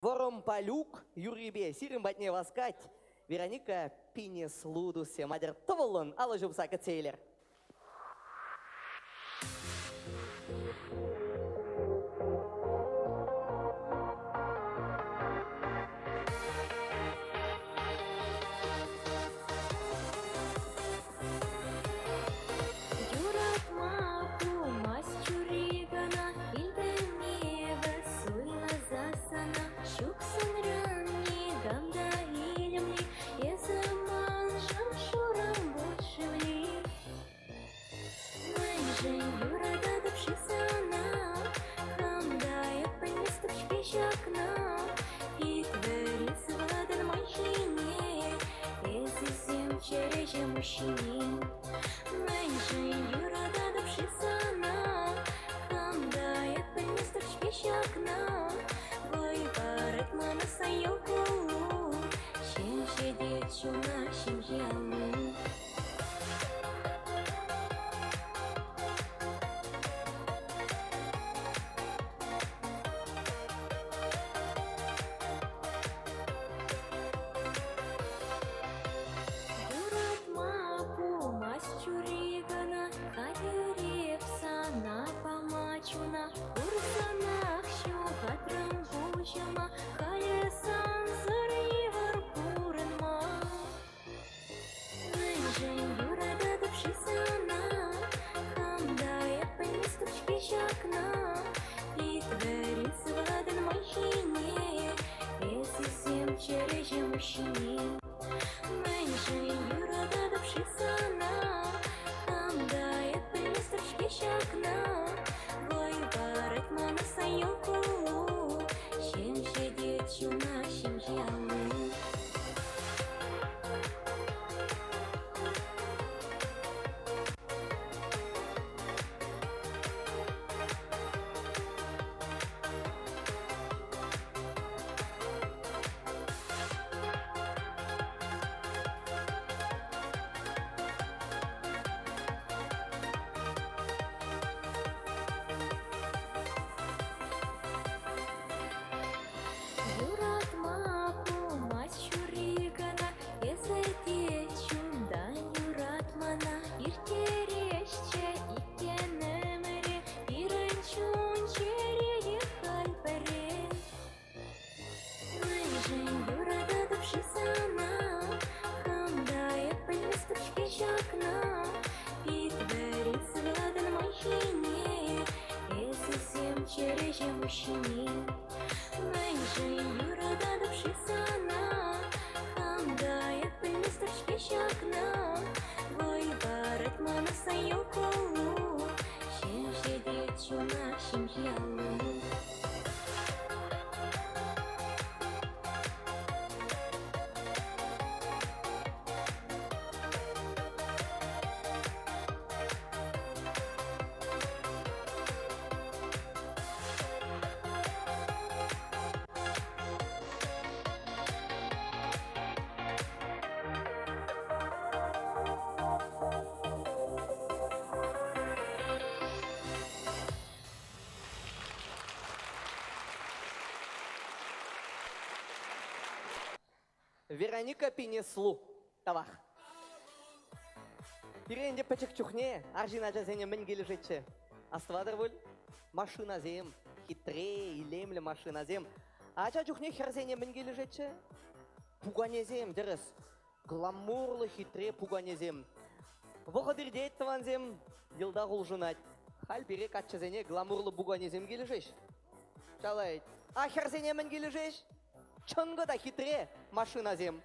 Вором палюк, юрибе, сирим батне васкать. Вероника пинес лудусе, мадер товолон, ала жубсака цейлер. Мужчине, меньше юрада допшисана, камдает принесточки щакна, выборет мана сайоку, чем сидит чуна, чем яму. Мужчине, меньше юрада допшисана, камдает принестрочки щакна, выборет мана сайоку, чем сидит чуна, чем яму. Мужчине, меньше юрада допшисана, камдает принестрочки щакна, выборет мана сайоку, чем сидит чуна, чем яму. Вероника пинеслу, тавах. Иренде пачек чухне, аржина жазене мен кележетче. Аствадыр бұл, машина зем, хитре, илемлі машина зем. Ача чухне херзене мен кележетче. Пугане зем, дерес. Гламурлы хитре пугане зем. Вғадыр дейттіван зем, елда ғулжынат. Хал берек атчазене гламурлы пугане зем кележеш. Чалайт, а херзене мен кележеш? Чонгода хитре машина зем.